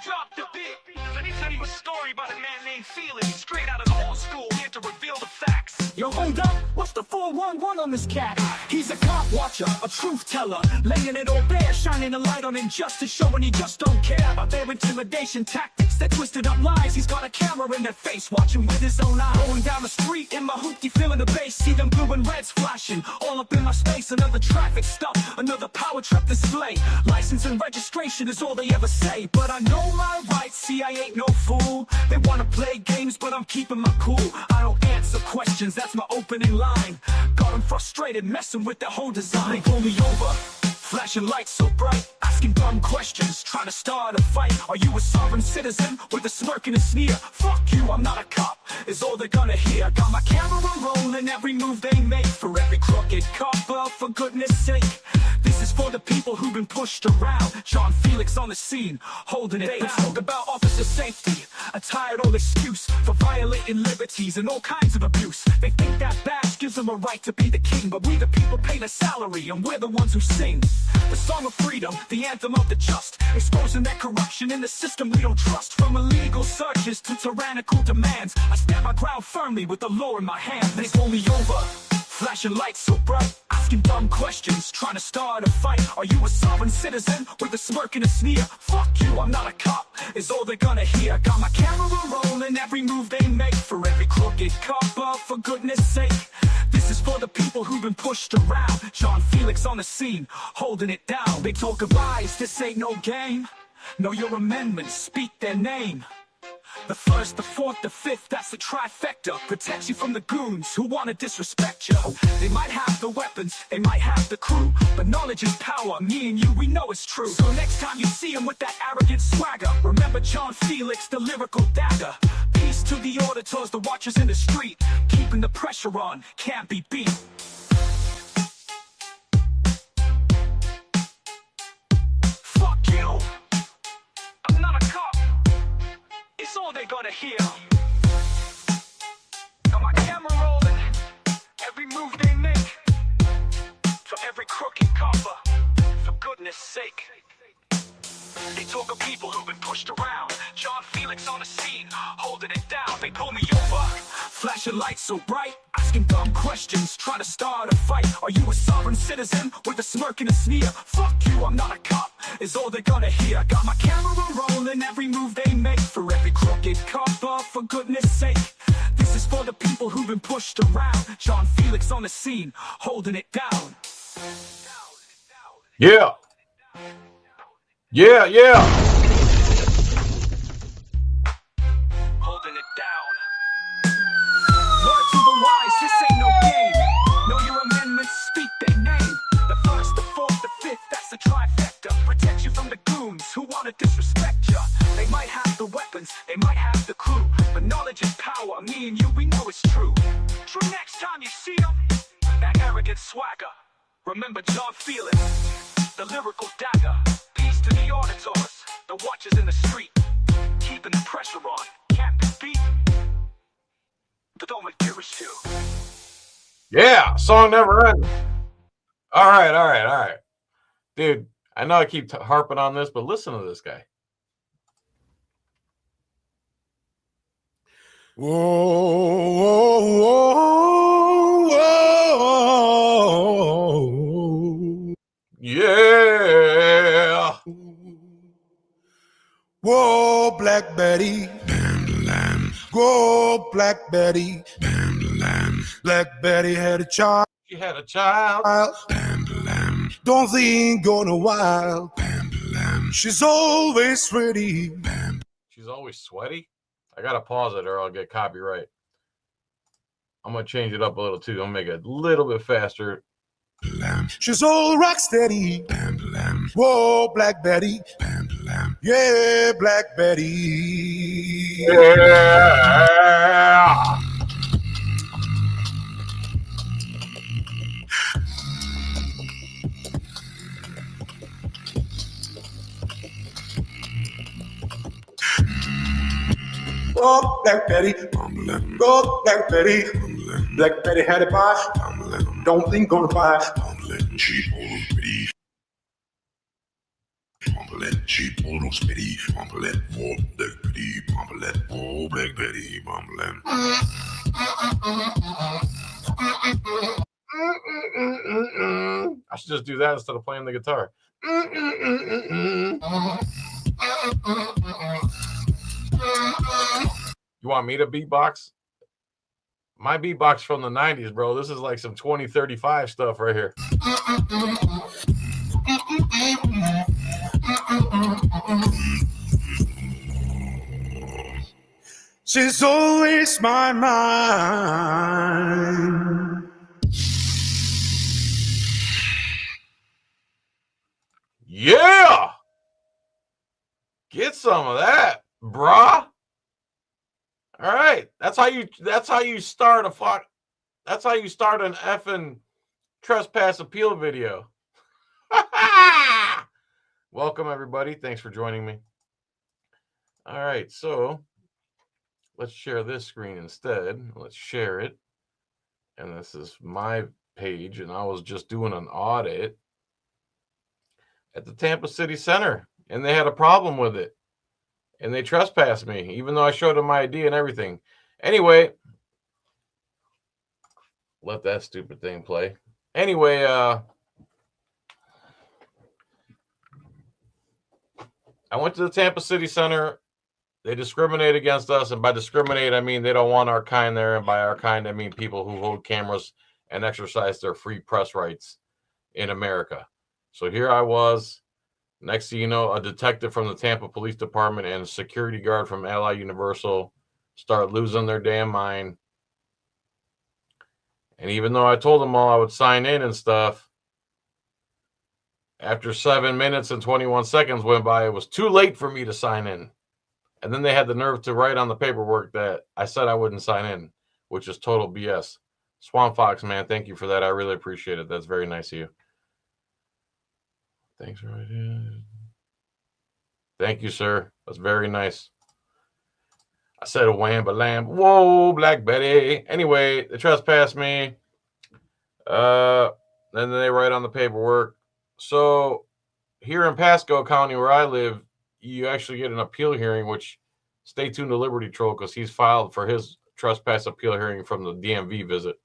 Drop the beat. Let me tell you a story about a man named Felix, straight out of the old school, here to reveal the facts. Yo, hold up, what's the 411 on this cat? He's a cop watcher, a truth teller, laying it all bare, shining a light on injustice, showing he just don't care about their intimidation tactics, their twisted up lies. He's got a camera in their face, watching with his own eye. Going down the street in my hoopty, feeling the bass, see them blue and reds flashing, all up in my space. Another traffic stop, another power truck display. License and registration is all they ever say, but I know my rights, see I ain't no fool. They wanna play games, but I'm keeping my cool. I don't answer questions, that's my opening line. Got them frustrated, messing with their whole design. They pull me over, flashing lights so bright, asking dumb questions, trying to start a fight. Are you a sovereign citizen? With a smirk and a sneer. Fuck you, I'm not a cop, is all they're gonna hear. Got my camera rolling, every move they make, for every crooked copper, for goodness sake. This is for the people who've been pushed around. John Felix on the scene, holding it down. Talk about officer safety, a tired old excuse for violating liberties and all kinds of abuse. They think that badge gives them a right to be the king, but we the people pay the salary and we're the ones who sing the song of freedom, the anthem of the just, exposing that corruption in the system we don't trust. From illegal searches to tyrannical demands, I stand my ground firmly with the law in my hand. They pull me over, flashing lights so bright, asking dumb questions, trying to start a fight. Are you a sovereign citizen? With a smirk and a sneer. Fuck you, I'm not a cop, is all they're gonna hear. Got my camera rolling, every move they make, for every crooked copper, for goodness sake. This is for the people who've been pushed around. John Felix on the scene, holding it down. They talk of lies, this ain't no game. Know your amendments, speak their name. The first, the fourth, the fifth, that's the trifecta. Protects you from the goons who wanna disrespect you. They might have the weapons, they might have the crew, but knowledge is power, me and you, we know it's true. So next time you see him with that arrogant swagger, remember John Felix, the lyrical dagger. Peace to the auditors, the watchers in the street, keeping the pressure on, can't be beat. Fuck you, I'm not a cop, it's all they're gonna hear. Got my camera rolling, every move they make, for every crooked copper, for goodness sake. They talk of people who've been pushed around. John Felix on the scene, holding it down. They pull me over, flashing lights so bright, asking dumb questions, trying to start a fight. Are you a sovereign citizen? With a smirk and a sneer. Fuck you, I'm not a cop, is all they're gonna hear. Got my camera rolling, every move they make, for every crooked copper, for goodness sake. This is for the people who've been pushed around. John Felix on the scene, holding it down. Yeah. Yeah, yeah. Holding it down. Word to the wise, this ain't no game. Know your amendments, speak their name. The first, the fourth, the fifth, that's the trifecta. Protect you from the goons who wanna disrespect you. They might have the weapons, they might have the crew, but knowledge is power, me and you, we know it's true. True, next time you see them, that arrogant swagger, remember John Felix, the lyrical dagger. Peace to the auditors, the watchers in the street, keeping the pressure on, can't be beat. The Doman Pirish too. Yeah, song never ends. All right. Dude, I know I keep harping on this, but listen to this guy. Whoa, whoa, whoa. Yeah. Whoa, Black Betty. Bam, whoa, Black Betty. Bam, Black Betty had a child. She had a child. Bam, don't think gonna wild. Bam, she's always ready. Bam. She's always sweaty. I gotta pause it or I'll get copyright. I'm gonna change it up a little too. I'm gonna make it a little bit faster. She's all rock steady. Whoa, Black Betty. Yeah, Black Betty. Yeah. Oh, Black Betty. Oh, Black Betty. Black Betty had a pie. Don't think gonna buy. Pamphlet, she pulled on spitty, pamphlet, oh, Black Betty, pamphlet, oh, Black Betty, pamphlet. I should just do that instead of playing the guitar. You want me to beatbox? My beatbox from the 90s, bro. This is like some 2035 stuff right here. She's always my mind. Yeah! Get some of that, brah. All right. That's how you start an effing trespass appeal video. Welcome everybody. Thanks for joining me. All right, so let's share this screen instead. Let's share it. And this is my page, and I was just doing an audit at the Tampa City Center, and they had a problem with it. And they trespassed me, even though I showed them my ID and everything. Anyway, let that stupid thing play. Anyway, I went to the Tampa City Center. They discriminate against us, and by discriminate, I mean they don't want our kind there, and by our kind, I mean people who hold cameras and exercise their free press rights in America. So here I was. Next thing you know, a detective from the Tampa Police Department and a security guard from Ally Universal start losing their damn mind. And even though I told them all I would sign in and stuff, after 7 minutes and 21 seconds went by, it was too late for me to sign in. And then they had the nerve to write on the paperwork that I said I wouldn't sign in, which is total BS. Swamp Fox, man, thank you for that. I really appreciate it. That's very nice of you. Thanks for it. Thank you, sir. That's very nice. I said a wham, but lamb. Whoa, Black Betty. Anyway, they trespassed me. Then they write on the paperwork. So here in Pasco County, where I live, you actually get an appeal hearing, which stay tuned to Liberty Troll because he's filed for his trespass appeal hearing from the DMV visit.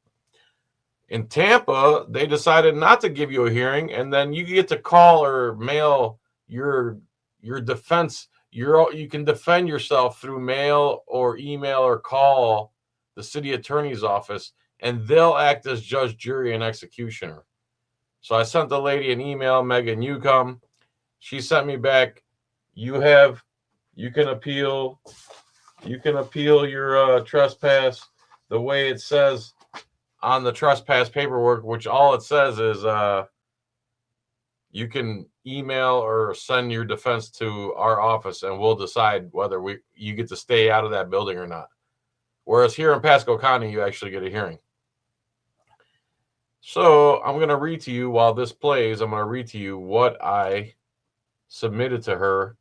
In Tampa, they decided not to give you a hearing, and then you get to call or mail your defense. You can defend yourself through mail or email or call the city attorney's office, and they'll act as judge, jury, and executioner. So I sent the lady an email, Megan Newcomb. She sent me back, you can appeal your trespass the way it says on the trespass paperwork, which all it says is you can email or send your defense to our office and we'll decide whether you get to stay out of that building or not. Whereas here in Pasco County, you actually get a hearing. So I'm going to read to you while this plays, I'm going to read to you what I submitted to her.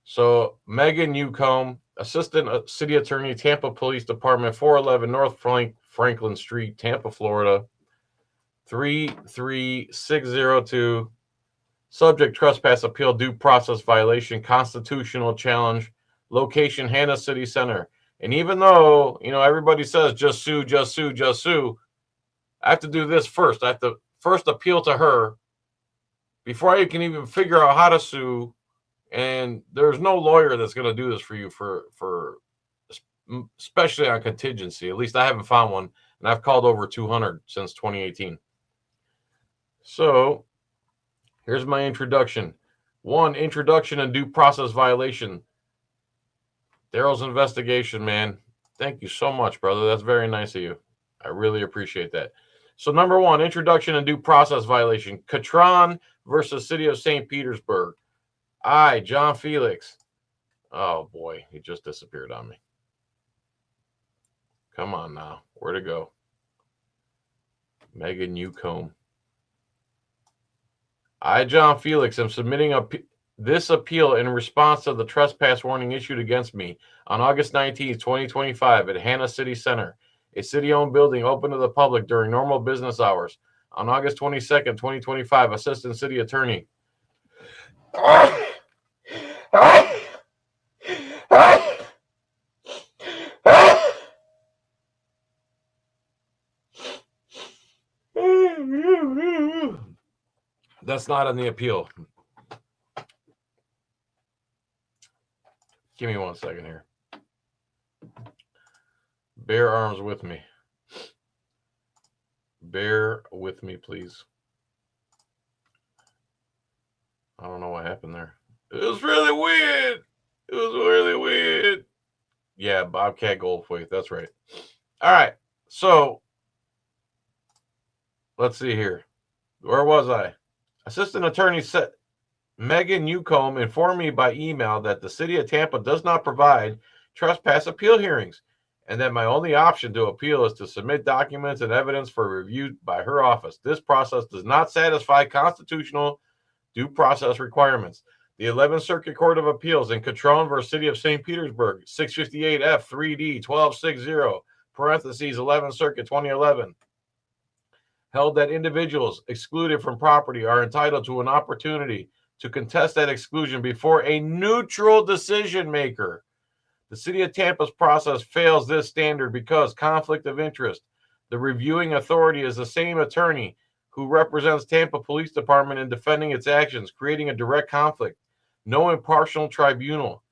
So Megan Newcomb, Assistant City Attorney, Tampa Police Department, 411 North Franklin Street, Tampa, Florida, 33602. Subject: trespass appeal, due process violation, constitutional challenge. Location: Hanna City Center. And even though, everybody says just sue, just sue, just sue, I have to do this first. I have to first appeal to her before I can even figure out how to sue. And there's no lawyer that's going to do this for you for especially on contingency. At least I haven't found one, and I've called over 200 since 2018. So here's my introduction. 1, introduction and due process violation. Daryl's investigation, man. Thank you so much, brother. That's very nice of you. I really appreciate that. So number 1, introduction and due process violation. Catron versus City of St. Petersburg. I, John Felix. Oh, boy. He just disappeared on me. Come on now. Where'd it go? Megan Newcomb. I, John Felix, am submitting this appeal in response to the trespass warning issued against me on August 19, 2025 at Hanna City Center, a city-owned building open to the public during normal business hours. On August 22nd, 2025, Assistant City Attorney That's not on the appeal. Give me 1 second here. Bear arms with me. Bear with me, please. I don't know what happened there. It was really weird. It was really weird. Yeah, Bobcat Goldthwait. That's right. All right. So, let's see here. Where was I? Assistant Attorney Megan Newcomb informed me by email that the city of Tampa does not provide trespass appeal hearings, and that my only option to appeal is to submit documents and evidence for review by her office. This process does not satisfy constitutional due process requirements. The 11th Circuit Court of Appeals in Catron versus City of St. Petersburg, 658 F 3D 1260, parentheses 11th Circuit 2011, held that individuals excluded from property are entitled to an opportunity to contest that exclusion before a neutral decision maker. The City of Tampa's process fails this standard because conflict of interest. The reviewing authority is the same attorney who represents Tampa Police Department in defending its actions, creating a direct conflict. No impartial tribunal.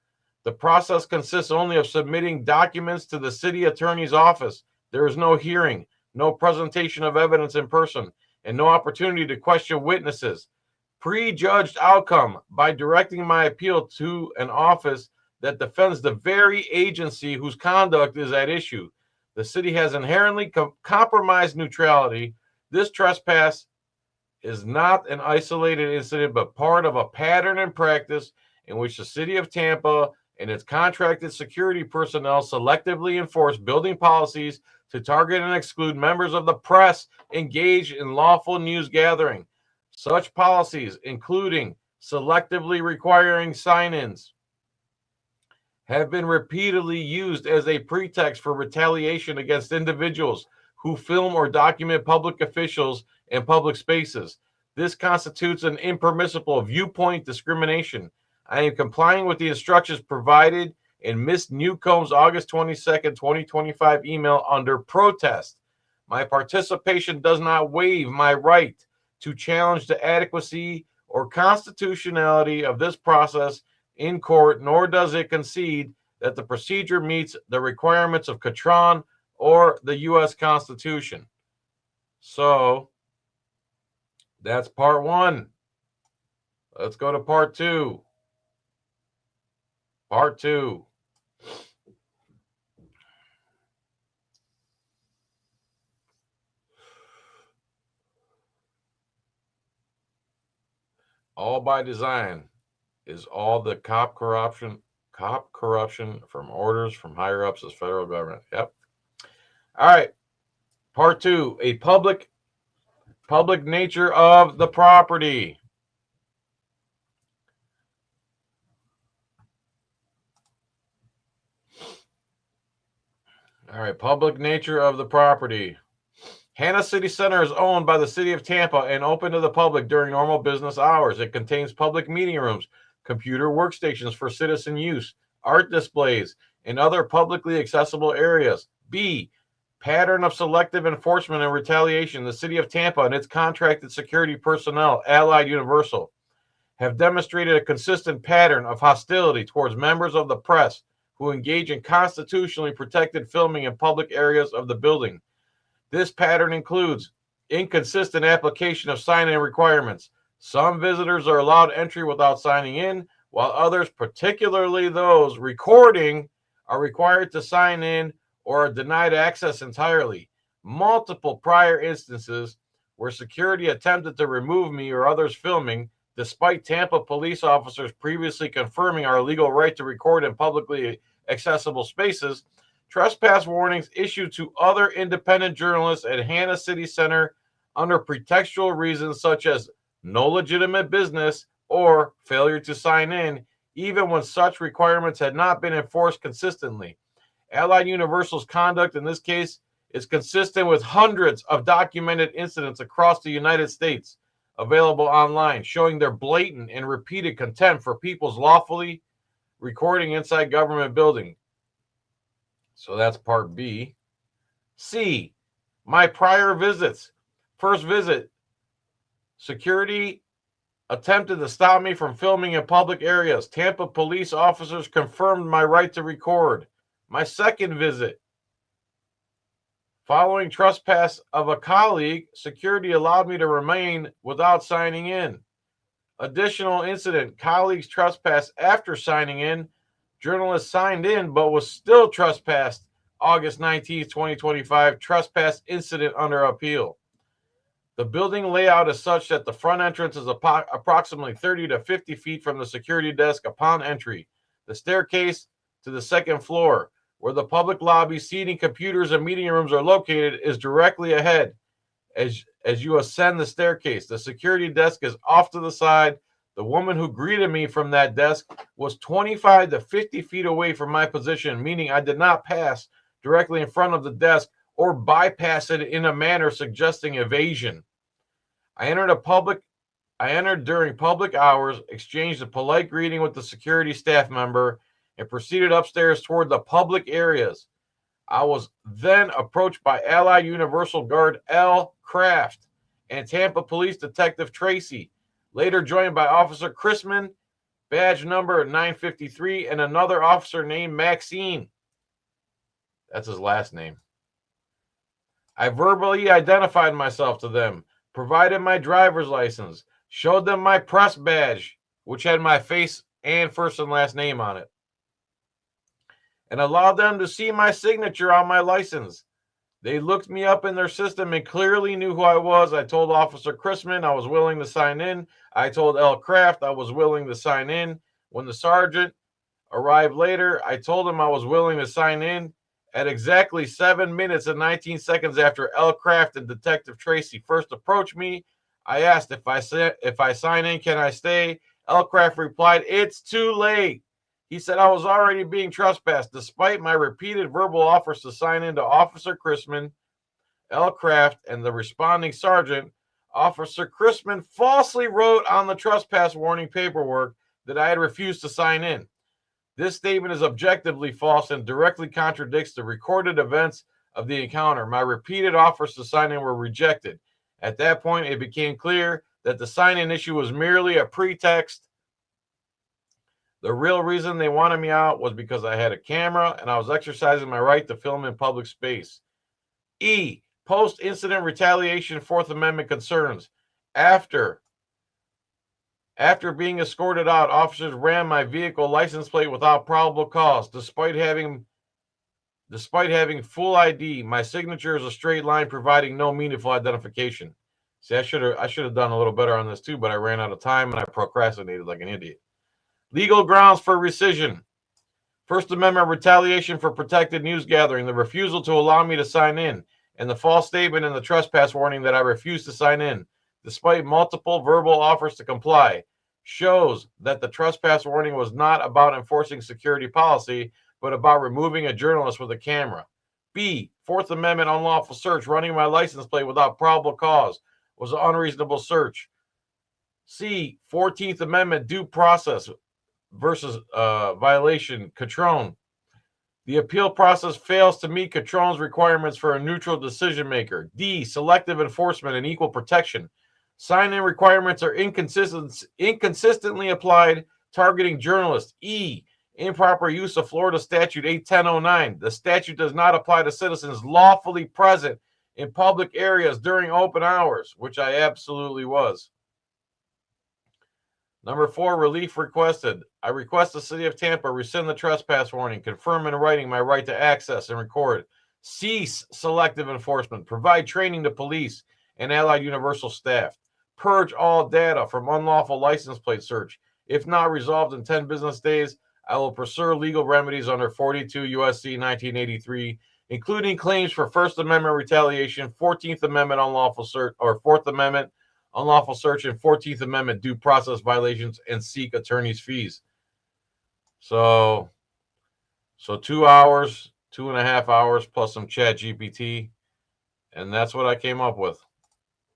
The process consists only of submitting documents to the city attorney's office. There is no hearing, no presentation of evidence in person, and no opportunity to question witnesses. Prejudged outcome by directing my appeal to an office that defends the very agency whose conduct is at issue. The city has inherently compromised neutrality. This trespass is not an isolated incident, but part of a pattern and practice in which the city of Tampa and its contracted security personnel selectively enforce building policies to target and exclude members of the press engaged in lawful news gathering. Such policies, including selectively requiring sign-ins, have been repeatedly used as a pretext for retaliation against individuals who film or document public officials and public spaces. This constitutes an impermissible viewpoint discrimination. I am complying with the instructions provided in Ms. Newcomb's August 22nd, 2025 email under protest. My participation does not waive my right to challenge the adequacy or constitutionality of this process in court, nor does it concede that the procedure meets the requirements of Catron or the U.S. Constitution. So, that's part one. Let's go to part two. Part two. All by design is all the cop corruption from orders from higher ups as federal government. Yep. All right. Part two, a public nature of the property. All right, public nature of the property. Hanna City Center is owned by the city of Tampa and open to the public during normal business hours. It contains public meeting rooms, computer workstations for citizen use, art displays, and other publicly accessible areas. B, pattern of selective enforcement and retaliation. The city of Tampa and its contracted security personnel, Allied Universal, have demonstrated a consistent pattern of hostility towards members of the press who engage in constitutionally protected filming in public areas of the building. This pattern includes inconsistent application of sign-in requirements. Some visitors are allowed entry without signing in, while others, particularly those recording, are required to sign in or are denied access entirely. Multiple prior instances where security attempted to remove me or others filming, despite Tampa police officers previously confirming our legal right to record in publicly accessible spaces. Trespass warnings issued to other independent journalists at Hanna City Center under pretextual reasons such as no legitimate business or failure to sign in, even when such requirements had not been enforced consistently. Allied Universal's conduct in this case is consistent with hundreds of documented incidents across the United States. available online, showing their blatant and repeated contempt for people's lawfully recording inside government building. So that's part B. C, my prior visits. First visit, security attempted to stop me from filming in public areas. Tampa police officers confirmed my right to record. My second visit, following trespass of a colleague, security allowed me to remain without signing in. Additional incident, colleagues trespassed after signing in. Journalist signed in but was still trespassed. August 19th, 2025, trespass incident under appeal. The building layout is such that the front entrance is approximately 30 to 50 feet from the security desk upon entry. The staircase to the second floor, where the public lobby, seating, computers, and meeting rooms are located, is directly ahead. As you ascend the staircase, the security desk is off to the side. The woman who greeted me from that desk was 25 to 50 feet away from my position, meaning I did not pass directly in front of the desk or bypass it in a manner suggesting evasion. I entered during public hours, exchanged a polite greeting with the security staff member, and proceeded upstairs toward the public areas. I was then approached by Allied Universal Guard L. Kraft and Tampa Police Detective Tracy, later joined by Officer Chrisman, badge number 953, and another officer named Maxine. That's his last name. I verbally identified myself to them, provided my driver's license, showed them my press badge, which had my face and first and last name on it, and allowed them to see my signature on my license. They looked me up in their system and clearly knew who I was. I told Officer Chrisman I was willing to sign in. I told L. Kraft I was willing to sign in. When the sergeant arrived later, I told him I was willing to sign in. At exactly 7 minutes and 19 seconds after L. Kraft and Detective Tracy first approached me, I asked if I sign in, can I stay? L. Kraft replied, "It's too late." He said I was already being trespassed. Despite my repeated verbal offers to sign in to Officer Chrisman, L. Kraft, and the responding sergeant, Officer Chrisman falsely wrote on the trespass warning paperwork that I had refused to sign in. This statement is objectively false and directly contradicts the recorded events of the encounter. My repeated offers to sign in were rejected. At that point, it became clear that the sign-in issue was merely a pretext. The real reason they wanted me out was because I had a camera and I was exercising my right to film in public space. E, post-incident retaliation, Fourth Amendment concerns. After being escorted out, officers ran my vehicle license plate without probable cause, despite having full ID. My signature is a straight line, providing no meaningful identification. See, I should have done a little better on this too, but I ran out of time and I procrastinated like an idiot. Legal grounds for rescission. First Amendment retaliation for protected news gathering, the refusal to allow me to sign in, and the false statement in the trespass warning that I refused to sign in, despite multiple verbal offers to comply, shows that the trespass warning was not about enforcing security policy, but about removing a journalist with a camera. B, Fourth Amendment unlawful search, running my license plate without probable cause, was an unreasonable search. C, 14th Amendment due process versus violation, Catron. The appeal process fails to meet Catron's requirements for a neutral decision maker. D, selective enforcement and equal protection. Sign-in requirements are inconsistently applied, targeting journalists. E, improper use of Florida Statute 81009. The statute does not apply to citizens lawfully present in public areas during open hours, which I absolutely was. Number 4, relief requested. I request the City of Tampa rescind the trespass warning, confirm in writing my right to access and record, cease selective enforcement, provide training to police and Allied Universal staff, purge all data from unlawful license plate search. If not resolved in 10 business days, I will pursue legal remedies under 42 U.S.C. 1983, including claims for First Amendment retaliation, 14th Amendment unlawful search, or Fourth Amendment unlawful search, and 14th Amendment due process violations, and seek attorney's fees. So 2 hours, 2.5 hours, plus some chat GPT. And that's what I came up with.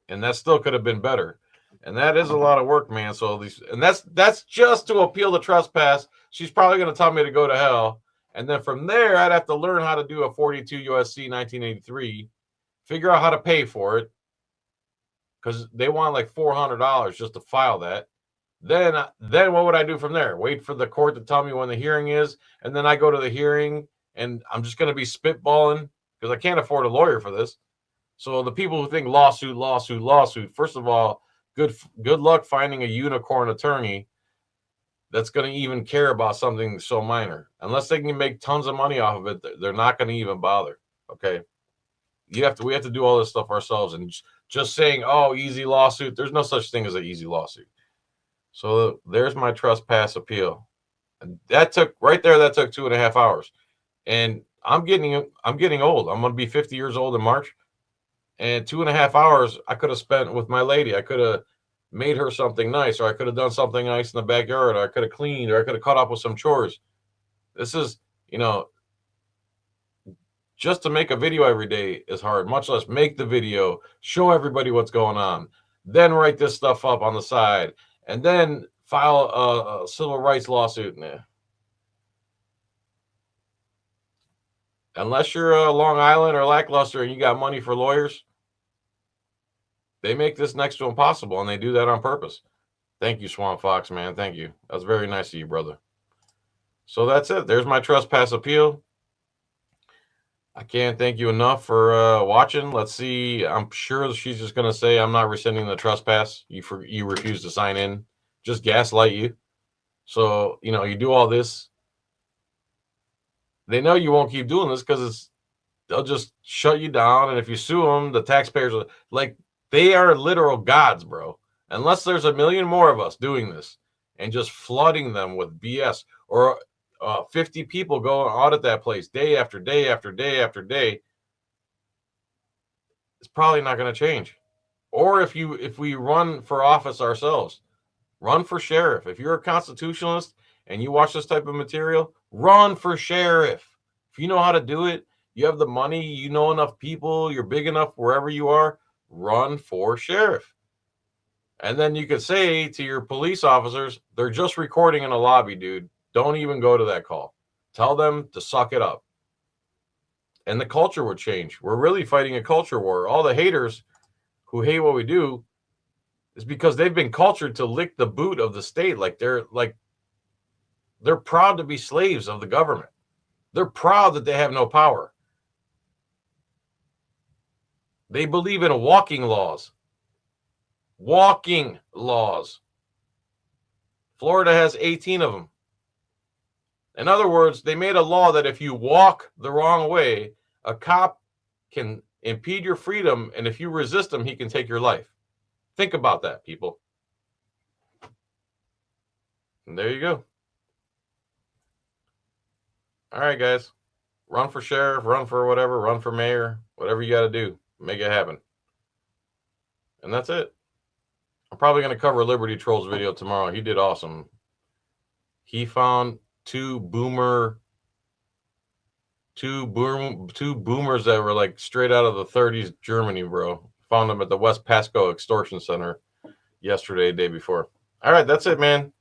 And that still could have been better. And that is a lot of work, man. So that's just to appeal the trespass. She's probably going to tell me to go to hell. And then from there, I'd have to learn how to do a 42 USC 1983, figure out how to pay for it, because they want like $400 just to file that. Then what would I do from there? Wait for the court to tell me when the hearing is, and then I go to the hearing, and I'm just going to be spitballing because I can't afford a lawyer for this. So the people who think lawsuit, first of all, good luck finding a unicorn attorney that's going to even care about something so minor. Unless they can make tons of money off of it, they're not going to even bother. Okay, we have to do all this stuff ourselves, and just saying, oh, easy lawsuit, there's no such thing as an easy lawsuit. So there's my trespass appeal. And that took 2.5 hours. And I'm getting old. I'm going to be 50 years old in March. And 2.5 hours I could have spent with my lady. I could have made her something nice, or I could have done something nice in the backyard, or I could have cleaned, or I could have caught up with some chores. This is, just to make a video every day is hard, much less make the video, show everybody what's going on, then write this stuff up on the side, and then file a civil rights lawsuit. Unless you're Long Island or Lackluster and you got money for lawyers, they make this next to impossible, and they do that on purpose. Thank you, Swamp Fox, man. Thank you. That's very nice of you, brother. So that's it. There's my trespass appeal. I can't thank you enough for watching. Let's see. I'm sure she's just going to say, I'm not rescinding the trespass. You refuse to sign in. Just gaslight you. So, you do all this. They know you won't keep doing this because they'll just shut you down. And if you sue them, the taxpayers are like, they are literal gods, bro. Unless there's a million more of us doing this and just flooding them with BS, or 50 people go and audit that place day after day after day after day, it's probably not going to change. Or if we run for office ourselves, run for sheriff. If you're a constitutionalist and you watch this type of material, run for sheriff. If you know how to do it, you have the money, you know enough people, you're big enough wherever you are, run for sheriff. And then you could say to your police officers, they're just recording in a lobby, dude. Don't even go to that call. Tell them to suck it up. And the culture would change. We're really fighting a culture war. All the haters who hate what we do is because they've been cultured to lick the boot of the state. They're proud to be slaves of the government. They're proud that they have no power. They believe in walking laws. Walking laws. Florida has 18 of them. In other words, they made a law that if you walk the wrong way, a cop can impede your freedom, and if you resist him, he can take your life. Think about that, people. And there you go. All right, guys. Run for sheriff, run for whatever, run for mayor, whatever you got to do. Make it happen. And that's it. I'm probably going to cover Liberty Trolls video tomorrow. He did awesome. He found two boomers that were like straight out of the 30s Germany, bro. Found them at the West Pasco Extortion Center yesterday, day before. All right, that's it, man.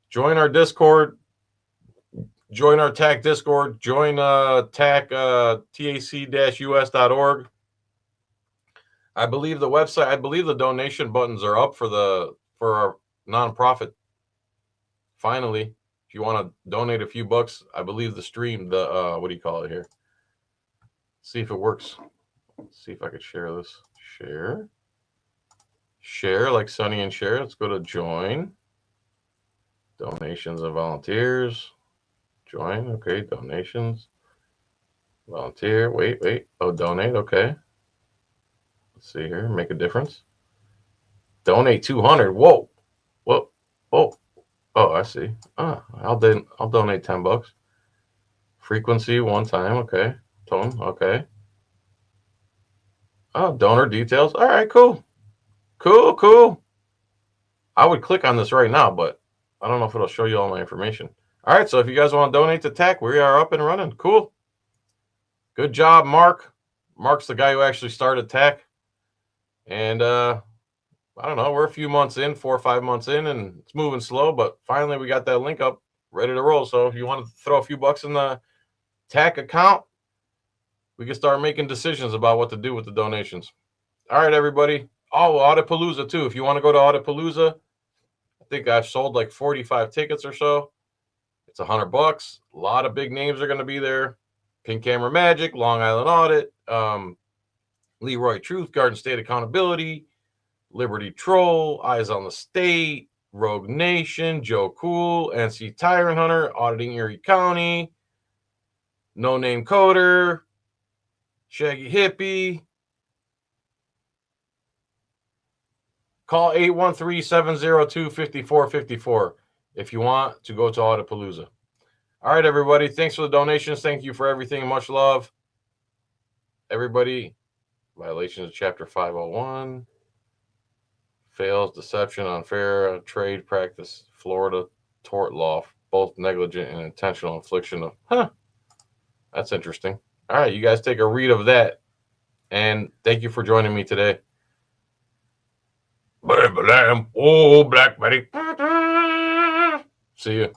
Join our Discord. Join our TAC Discord. Join TAC, tac-us.org. I believe the donation buttons are up for our nonprofit. Finally, if you want to donate a few bucks, I believe the stream, what do you call it here? See if it works. Let's see if I could share this. Share like Sonny and share. Let's go to join. Donations and volunteers. Join. Okay, donations. Volunteer. Wait. Oh, donate. Okay. Let's see here. Make a difference. Donate 200. Whoa. Oh, I see. I'll donate $10. Frequency one time. Okay. Tone. Okay. Oh, donor details. All right. Cool. I would click on this right now, but I don't know if it'll show you all my information. All right. So if you guys want to donate to TAC, we are up and running. Cool. Good job, Mark. Mark's the guy who actually started TAC. And I don't know, we're a few months in, 4 or 5 months in, and it's moving slow, but finally we got that link up ready to roll. So if you want to throw a few bucks in the TAC account, we can start making decisions about what to do with the donations. All right, everybody. Oh, Audipalooza too. If you want to go to Audipalooza, I think I've sold like 45 tickets or so. It's $100. A lot of big names are going to be there. Pink Camera Magic, Long Island Audit, Leroy Truth, Garden State Accountability, Liberty Troll, Eyes on the State, Rogue Nation, Joe Cool, NC Tyrant Hunter, Auditing Erie County, No Name Coder, Shaggy Hippie. Call 813-702-5454 if you want to go to Audipalooza. All right, everybody. Thanks for the donations. Thank you for everything. Much love. Everybody, violations of Chapter 501. Fails, deception, unfair trade practice, Florida tort law, both negligent and intentional infliction of. That's interesting. All right, you guys take a read of that. And thank you for joining me today. Oh, Black Betty. See you.